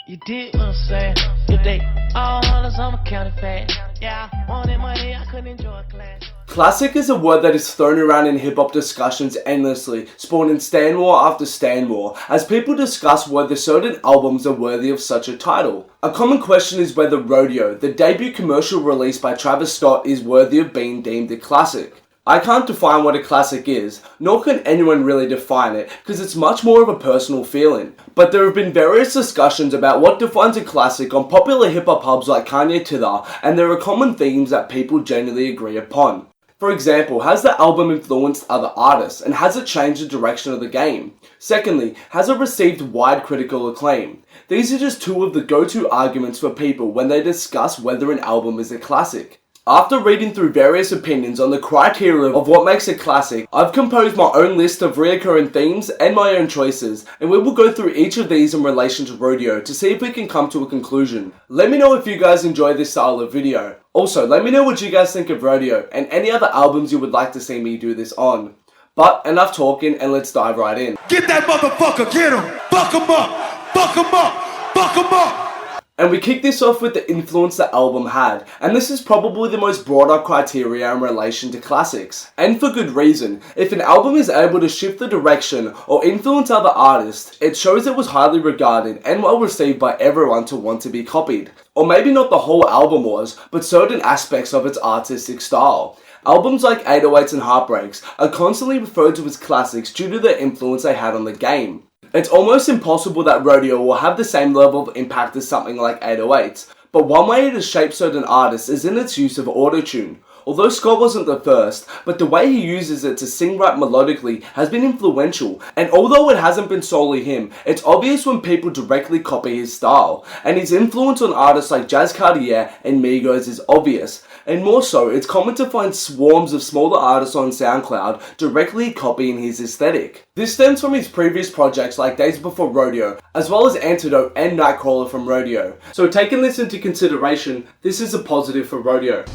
You did what I'm saying. Good day. All hunters, I'm a counterfeit. Yeah, I wanted money, I couldn't enjoy class. Classic is a word that is thrown around in hip-hop discussions endlessly, spawning Stanmore after Stanmore, as people discuss whether certain albums are worthy of such a title. A common question is whether Rodeo, the debut commercial released by Travis Scott, is worthy of being deemed a classic. I can't define what a classic is, nor can anyone really define it, because it's much more of a personal feeling. But there have been various discussions about what defines a classic on popular hip-hop hubs like Kanye Tither, and there are common themes that people generally agree upon. For example, has the album influenced other artists, and has it changed the direction of the game? Secondly, has it received wide critical acclaim? These are just two of the go-to arguments for people when they discuss whether an album is a classic. After reading through various opinions on the criteria of what makes a classic, I've composed my own list of recurring themes and my own choices, and we will go through each of these in relation to Rodeo to see if we can come to a conclusion. Let me know if you guys enjoy this style of video. Also, let me know what you guys think of Rodeo and any other albums you would like to see me do this on. But enough talking and let's dive right in. Get that motherfucker, get him! Fuck him up! Fuck him up! Fuck him up! And we kick this off with the influence the album had, and this is probably the most brought up criteria in relation to classics. And for good reason. If an album is able to shift the direction or influence other artists, it shows it was highly regarded and well received by everyone to want to be copied. Or maybe not the whole album was, but certain aspects of its artistic style. Albums like 808s and Heartbreaks are constantly referred to as classics due to the influence they had on the game. It's almost impossible that Rodeo will have the same level of impact as something like 808s, but one way it has shaped certain artists is in its use of autotune. Although Scott wasn't the first, but the way he uses it to sing rap melodically has been influential, and although it hasn't been solely him, it's obvious when people directly copy his style, and his influence on artists like Jazz Cartier and Migos is obvious, and more so, it's common to find swarms of smaller artists on SoundCloud directly copying his aesthetic. This stems from his previous projects like Days Before Rodeo, as well as Antidote and Nightcrawler from Rodeo. So taking this into consideration, this is a positive for Rodeo.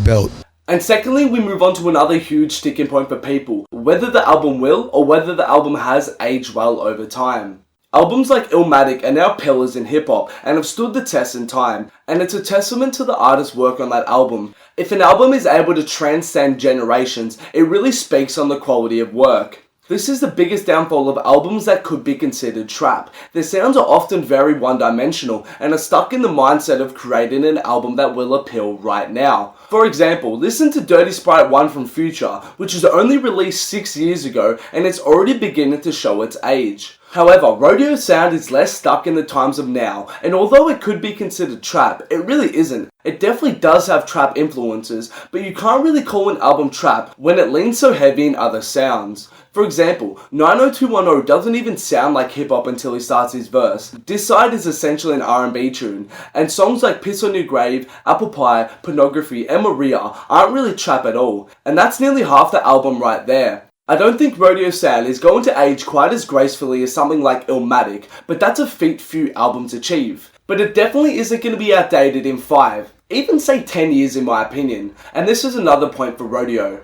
Belt. And secondly, we move on to another huge sticking point for people, whether the album will or whether the album has aged well over time. Albums like Illmatic are now pillars in hip-hop and have stood the test in time, and it's a testament to the artist's work on that album. If an album is able to transcend generations, it really speaks on the quality of work. This is the biggest downfall of albums that could be considered trap. Their sounds are often very one-dimensional and are stuck in the mindset of creating an album that will appeal right now. For example, listen to Dirty Sprite 1 from Future, which was only released 6 years ago and it's already beginning to show its age. However, Rodeo's sound is less stuck in the times of now, and although it could be considered trap, it really isn't. It definitely does have trap influences, but you can't really call an album trap when it leans so heavy in other sounds. For example, 90210 doesn't even sound like hip-hop until he starts his verse. This side is essentially an R&B tune, and songs like Piss on Your Grave, Apple Pie, Pornography, and Maria aren't really trap at all, and that's nearly half the album right there. I don't think Rodeo's sound is going to age quite as gracefully as something like Illmatic, but that's a feat few albums achieve. But it definitely isn't going to be outdated in 5, even say 10 years in my opinion, and this is another point for Rodeo.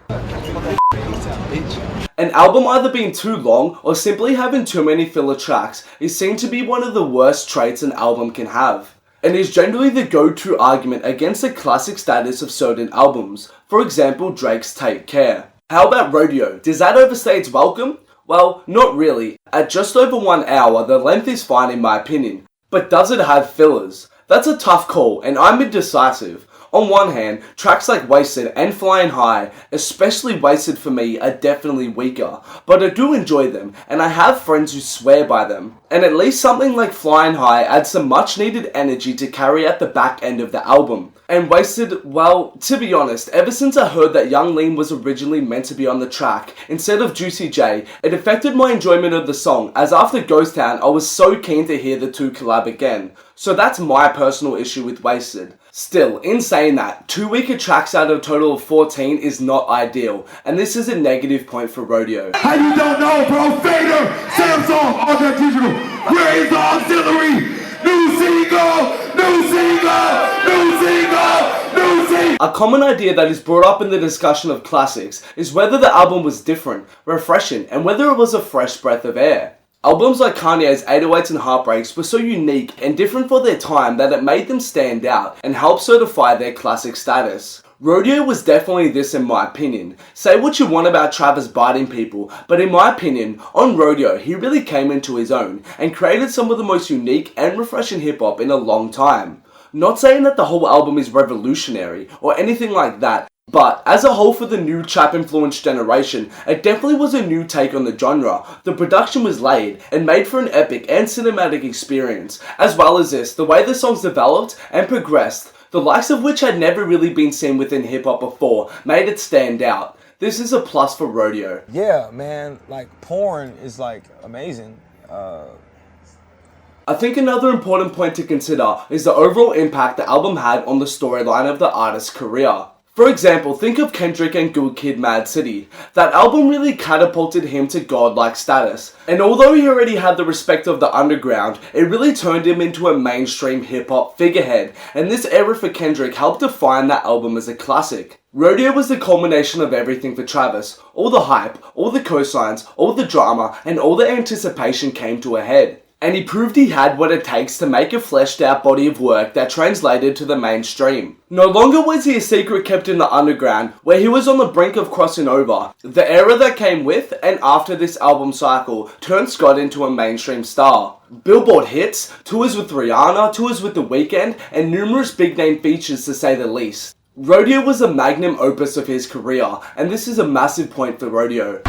An album either being too long or simply having too many filler tracks is seen to be one of the worst traits an album can have, and is generally the go-to argument against the classic status of certain albums, for example Drake's Take Care. How about Rodeo? Does that overstay its welcome? Well, not really. At just over 1 hour, the length is fine in my opinion. But does it have fillers? That's a tough call, and I'm indecisive. On one hand, tracks like Wasted and Flying High, especially Wasted for me, are definitely weaker, but I do enjoy them, and I have friends who swear by them. And at least something like Flying High adds some much needed energy to carry out the back end of the album. And Wasted, well, to be honest, ever since I heard that Young Lean was originally meant to be on the track, instead of Juicy J, it affected my enjoyment of the song, as after Ghost Town I was so keen to hear the two collab again. So that's my personal issue with Wasted. Still, in saying that, 2 weaker tracks out of a total of 14 is not ideal, and this is a negative point for Rodeo. How you don't know, bro? Fader, Samsung, all that digital, Raise Auxiliary, new single, new single, new single, new single. A common idea that is brought up in the discussion of classics is whether the album was different, refreshing, and whether it was a fresh breath of air. Albums like Kanye's 808s and Heartbreaks were so unique and different for their time that it made them stand out and helped certify their classic status. Rodeo was definitely this in my opinion. Say what you want about Travis biting people, but in my opinion, on Rodeo he really came into his own and created some of the most unique and refreshing hip hop in a long time. Not saying that the whole album is revolutionary or anything like that, but as a whole for the new trap-influenced generation, it definitely was a new take on the genre. The production was laid and made for an epic and cinematic experience. As well as this, the way the songs developed and progressed, the likes of which had never really been seen within hip-hop before, made it stand out. This is a plus for Rodeo. Yeah, man, like Porn is like amazing. I think another important point to consider is the overall impact the album had on the storyline of the artist's career. For example, think of Kendrick and Good Kid, Mad City. That album really catapulted him to godlike status, and although he already had the respect of the underground, it really turned him into a mainstream hip-hop figurehead, and this era for Kendrick helped define that album as a classic. Rodeo was the culmination of everything for Travis. All the hype, all the cosigns, all the drama, and all the anticipation came to a head. And he proved he had what it takes to make a fleshed out body of work that translated to the mainstream. No longer was he a secret kept in the underground, where he was on the brink of crossing over. The era that came with and after this album cycle turned Scott into a mainstream star. Billboard hits, tours with Rihanna, tours with The Weeknd, and numerous big name features to say the least. Rodeo was a magnum opus of his career, and this is a massive point for Rodeo.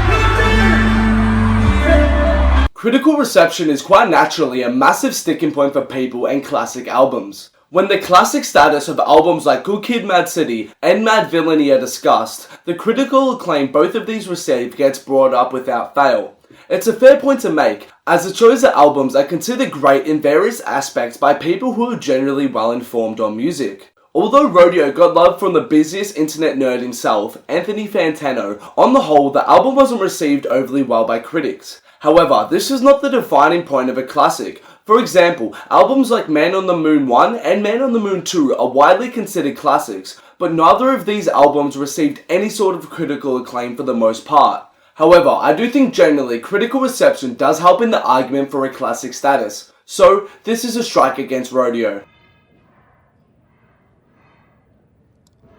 Critical reception is quite naturally a massive sticking point for people and classic albums. When the classic status of albums like Good Kid, Mad City and Mad Villainy are discussed, the critical acclaim both of these received gets brought up without fail. It's a fair point to make, as it shows that albums are considered great in various aspects by people who are generally well informed on music. Although Rodeo got love from the busiest internet nerd himself, Anthony Fantano, on the whole the album wasn't received overly well by critics. However, this is not the defining point of a classic. For example, albums like Man on the Moon 1 and Man on the Moon 2 are widely considered classics, but neither of these albums received any sort of critical acclaim for the most part. However, I do think generally critical reception does help in the argument for a classic status, so this is a strike against Rodeo.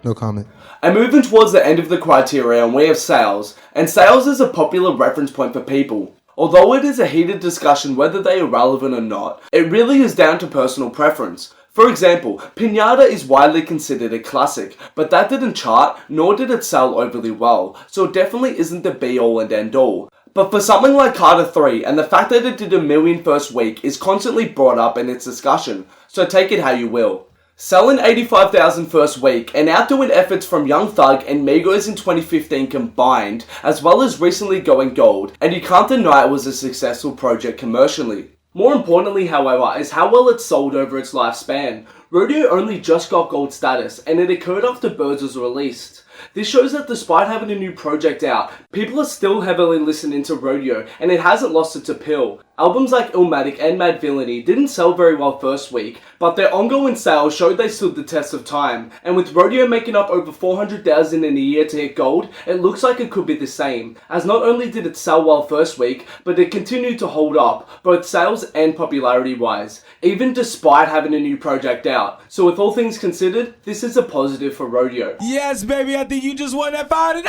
No comment. And moving towards the end of the criterion, we have sales, and sales is a popular reference point for people. Although it is a heated discussion whether they are relevant or not, it really is down to personal preference. For example, Pinata is widely considered a classic, but that didn't chart, nor did it sell overly well, so it definitely isn't the be-all and end-all. But for something like Carter 3, and the fact that it did $1 million first week is constantly brought up in its discussion, so take it how you will. Selling 85,000 first week and outdoing efforts from Young Thug and Migos in 2015 combined, as well as recently going gold, and you can't deny it was a successful project commercially. More importantly, however, is how well it sold over its lifespan. Rodeo only just got gold status, and it occurred after Birds was released. This shows that despite having a new project out, people are still heavily listening to Rodeo, and it hasn't lost its appeal. Albums like Illmatic and Mad Villainy didn't sell very well first week, but their ongoing sales showed they stood the test of time, and with Rodeo making up over 400,000 in a year to hit gold, it looks like it could be the same, as not only did it sell well first week, but it continued to hold up, both sales and popularity wise, even despite having a new project out. So with all things considered, this is a positive for Rodeo. Yes, baby, I think you just won that $500.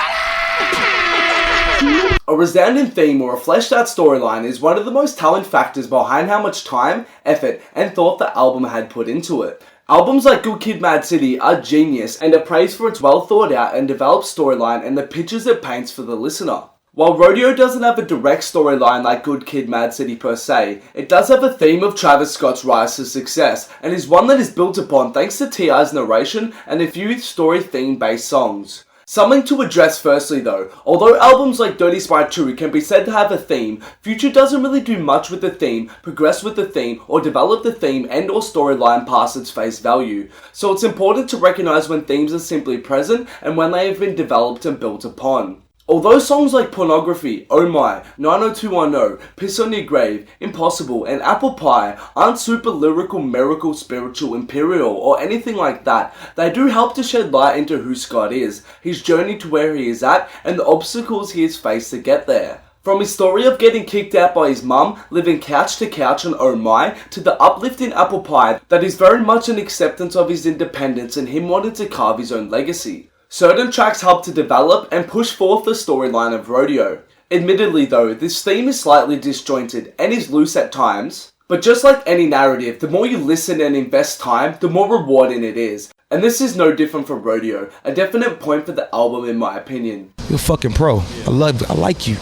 A resounding theme or a fleshed out storyline is one of the most telling factors behind how much time, effort, and thought the album had put into it. Albums like Good Kid, Mad City are genius and are praised for its well thought out and developed storyline and the pictures it paints for the listener. While Rodeo doesn't have a direct storyline like Good Kid, Mad City per se, it does have a theme of Travis Scott's rise to success, and is one that is built upon thanks to T.I.'s narration and a few story-theme based songs. Something to address firstly though, although albums like Dirty Sprite 2 can be said to have a theme, Future doesn't really do much with the theme, progress with the theme, or develop the theme and or storyline past its face value. So it's important to recognise when themes are simply present and when they have been developed and built upon. Although songs like Pornography, Oh My, 90210, Piss on Your Grave, Impossible, and Apple Pie aren't super lyrical, miracle, spiritual, imperial, or anything like that, they do help to shed light into who Scott is, his journey to where he is at, and the obstacles he has faced to get there. From his story of getting kicked out by his mum, living couch to couch on Oh My, to the uplifting apple pie that is very much an acceptance of his independence and him wanting to carve his own legacy. Certain tracks help to develop and push forth the storyline of Rodeo. Admittedly though, this theme is slightly disjointed and is loose at times, but just like any narrative, the more you listen and invest time, the more rewarding it is. And this is no different from Rodeo, a definite point for the album in my opinion. You're a fucking pro. I like you.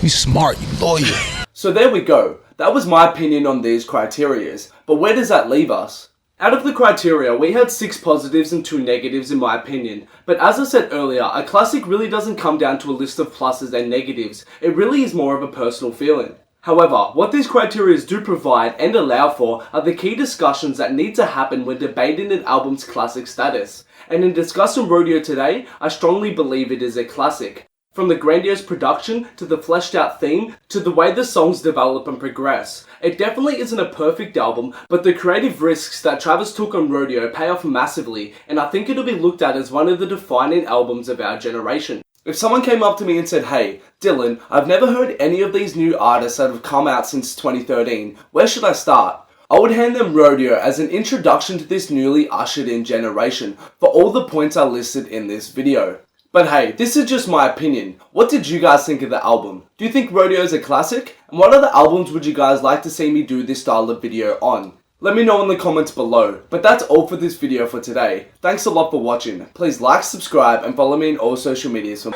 You smart, you loyal. So there we go. That was my opinion on these criterias. But where does that leave us? Out of the criteria, we had 6 positives and 2 negatives in my opinion. But as I said earlier, a classic really doesn't come down to a list of pluses and negatives. It really is more of a personal feeling. However, what these criteria do provide and allow for are the key discussions that need to happen when debating an album's classic status. And in discussing Rodeo today, I strongly believe it is a classic. From the grandiose production, to the fleshed out theme, to the way the songs develop and progress. It definitely isn't a perfect album, but the creative risks that Travis took on Rodeo pay off massively, and I think it'll be looked at as one of the defining albums of our generation. If someone came up to me and said, "Hey, Dylan, I've never heard any of these new artists that have come out since 2013, where should I start?" I would hand them Rodeo as an introduction to this newly ushered in generation, for all the points I listed in this video. But hey, this is just my opinion. What did you guys think of the album? Do you think Rodeo is a classic? And what other albums would you guys like to see me do this style of video on? Let me know in the comments below. But that's all for this video for today. Thanks a lot for watching. Please like, subscribe, and follow me on all social medias for